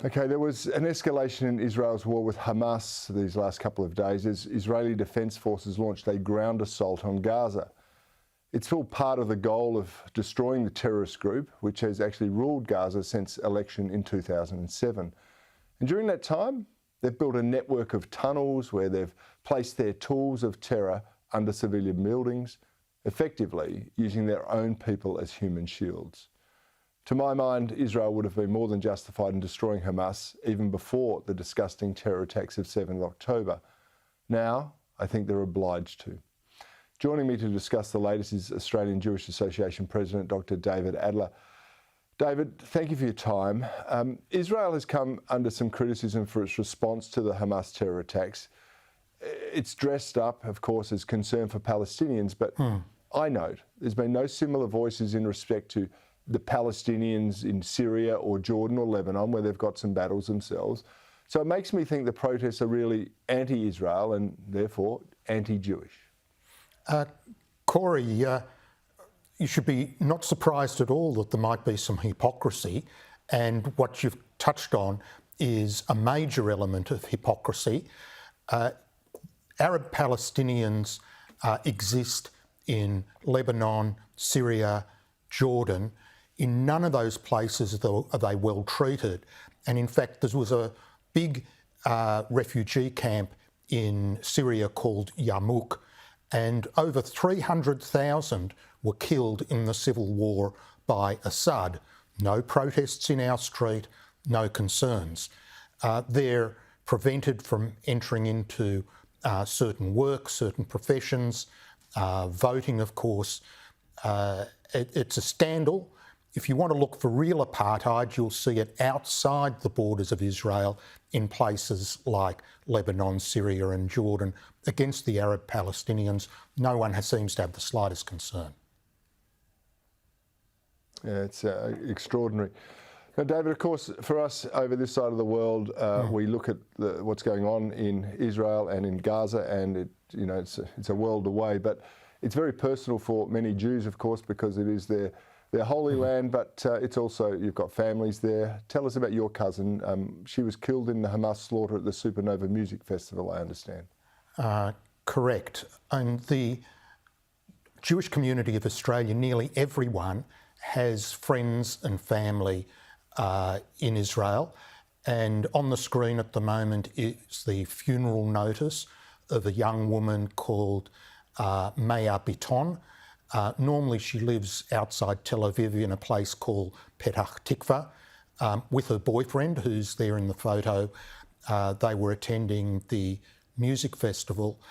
Okay, there was an escalation in Israel's war with Hamas these last couple of days as Israeli Defence Forces launched a ground assault on Gaza. It's all part of the goal of destroying the terrorist group, which has actually ruled Gaza since election in 2007. And during that time, they've built a network of tunnels where they've placed their tools of terror under civilian buildings, effectively using their own people as human shields. To my mind, Israel would have been more than justified in destroying Hamas even before the disgusting terror attacks of 7th October. Now, I think they're obliged to. Joining me to discuss the latest is Australian Jewish Association President Dr. David Adler. David, thank you for your time. Israel has come under some criticism for its response to the Hamas terror attacks. It's dressed up, of course, as concern for Palestinians, but I note there's been no similar voices in respect to the Palestinians in Syria or Jordan or Lebanon, where they've got some battles themselves. So it makes me think the protests are really anti-Israel and therefore anti-Jewish. Cory, you should be not surprised at all that there might be some hypocrisy, and what you've touched on is a major element of hypocrisy. Arab Palestinians exist in Lebanon, Syria, Jordan. In none of those places are they well treated. And in fact, there was a big refugee camp in Syria called Yarmouk, and over 300,000 were killed in the civil war by Assad. No protests in our street, no concerns. They're prevented from entering into certain work, certain professions, voting, of course. It's a scandal. If you want to look for real apartheid, you'll see it outside the borders of Israel in places like Lebanon, Syria and Jordan against the Arab Palestinians. No one seems to have the slightest concern. Yeah, it's extraordinary. Now, David, of course, for us over this side of the world, we look at what's going on in Israel and in Gaza, and it's a world away. But it's very personal for many Jews, of course, because it is their holy land. But it's also, you've got families there. Tell us about your cousin. She was killed in the Hamas slaughter at the Supernova Music Festival, I understand. Correct. And the Jewish community of Australia, nearly everyone has friends and family in Israel, and on the screen at the moment is the funeral notice of a young woman called Maya Biton. Normally she lives outside Tel Aviv in a place called Petach Tikva with her boyfriend, who's there in the photo. They were attending the music festival,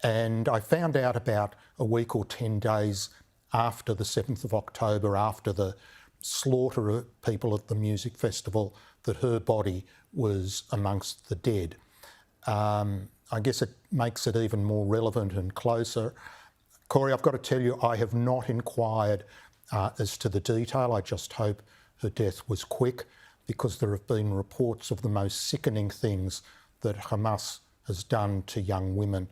and I found out about a week or 10 days after the 7th of October, after the slaughter of people at the music festival, that her body was amongst the dead. I guess it makes it even more relevant and closer. Cory, I've got to tell you, I have not inquired as to the detail. I just hope her death was quick, because there have been reports of the most sickening things that Hamas has done to young women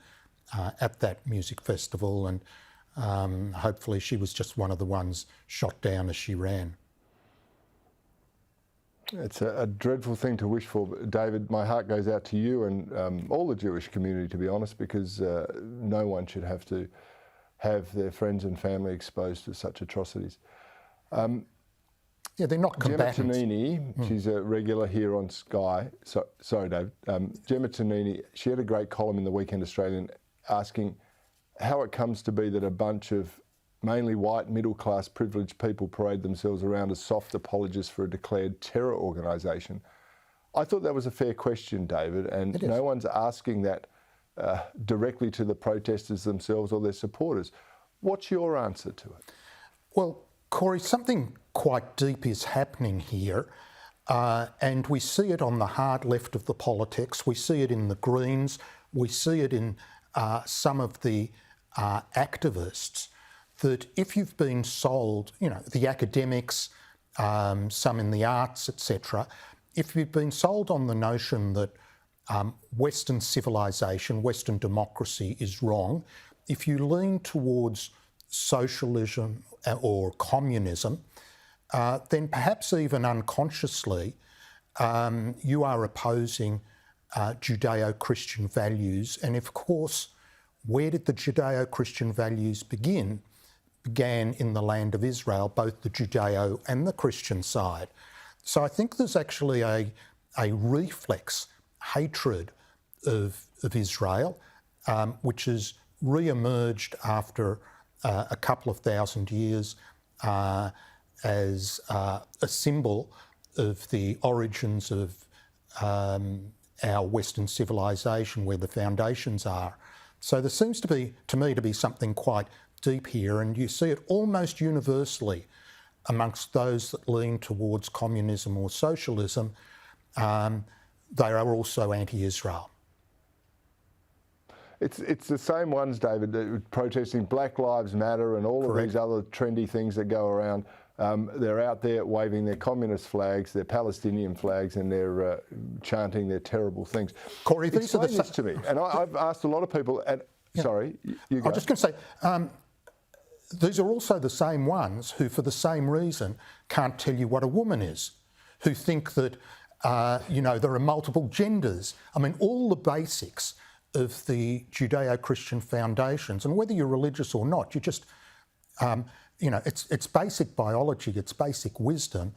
at that music festival, and hopefully she was just one of the ones shot down as she ran. It's a dreadful thing to wish for. David, my heart goes out to you and all the Jewish community, to be honest, because no one should have to have their friends and family exposed to such atrocities. Yeah, they're not combatants. Gemma Tonini, she's a regular here on Sky. Sorry, Dave. Gemma Tonini, she had a great column in the Weekend Australian asking how it comes to be that a bunch of mainly white, middle-class, privileged people parade themselves around as soft apologists for a declared terror organisation. I thought that was a fair question, David, and no one's asking that directly to the protesters themselves or their supporters. What's your answer to it? Well, Cory, something quite deep is happening here, and we see it on the hard left of the politics. We see it in the Greens. We see it in some of the activists, that if you've been sold, the academics, some in the arts, etc., if you've been sold on the notion that Western civilisation, Western democracy is wrong, if you lean towards socialism or communism, then perhaps even unconsciously you are opposing Judeo-Christian values. And of course, where did the Judeo-Christian values begin? Began in the land of Israel, both the Judeo and the Christian side. So I think there's actually a reflex hatred of Israel, which has re-emerged after a couple of thousand years as a symbol of the origins of our Western civilisation, where the foundations are. So there seems to me to be something quite deep here, and you see it almost universally amongst those that lean towards communism or socialism. They are also anti-Israel. It's the same ones, David, that protesting Black Lives Matter and all of these other trendy things that go around. They're out there waving their communist flags, their Palestinian flags, and they're chanting their terrible things. Cory, these explain this to me. And I've asked a lot of people, and sorry, you go. I was just going to say, these are also the same ones who, for the same reason, can't tell you what a woman is, who think that, there are multiple genders. I mean, all the basics of the Judeo-Christian foundations, and whether you're religious or not, you just, it's basic biology, it's basic wisdom,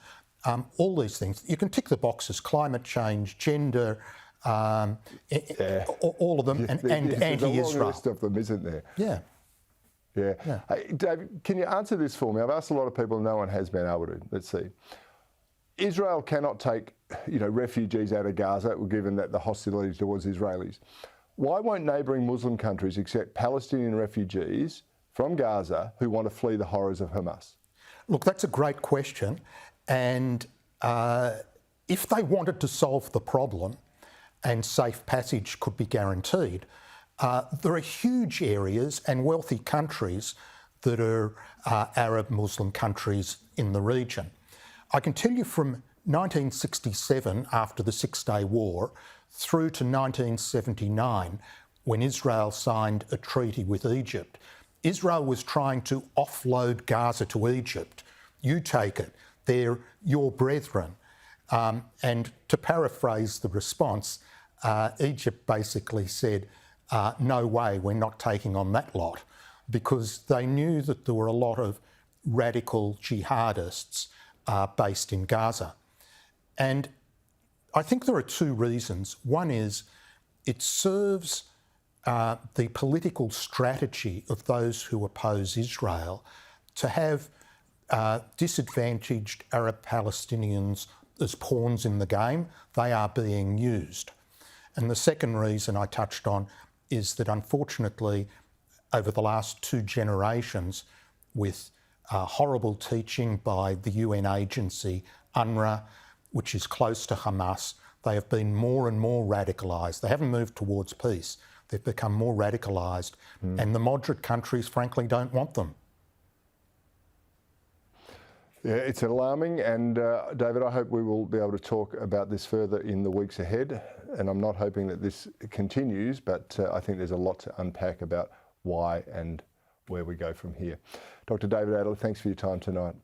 all these things. You can tick the boxes: climate change, gender, all of them, and anti-Israel. There's a long list of them, isn't there? Yeah. Yeah. Hey, David, can you answer this for me? I've asked a lot of people, no one has been able to. Let's see. Israel cannot take, refugees out of Gaza, given that the hostility towards Israelis. Why won't neighbouring Muslim countries accept Palestinian refugees from Gaza who want to flee the horrors of Hamas? Look, that's a great question. And if they wanted to solve the problem and safe passage could be guaranteed, there are huge areas and wealthy countries that are Arab Muslim countries in the region. I can tell you from 1967, after the Six-Day War, through to 1979, when Israel signed a treaty with Egypt, Israel was trying to offload Gaza to Egypt. You take it, they're your brethren. And to paraphrase the response, Egypt basically said, no way, we're not taking on that lot, because they knew that there were a lot of radical jihadists based in Gaza. And I think there are two reasons. One is it serves the political strategy of those who oppose Israel to have disadvantaged Arab Palestinians as pawns in the game. They are being used. And the second reason I touched on is that, unfortunately, over the last two generations, with horrible teaching by the UN agency UNRWA, which is close to Hamas, they have been more and more radicalised. They haven't moved towards peace. They've become more radicalised, and the moderate countries, frankly, don't want them. Yeah, it's alarming, and David, I hope we will be able to talk about this further in the weeks ahead, and I'm not hoping that this continues, but I think there's a lot to unpack about why and where we go from here. Dr. David Adler, thanks for your time tonight.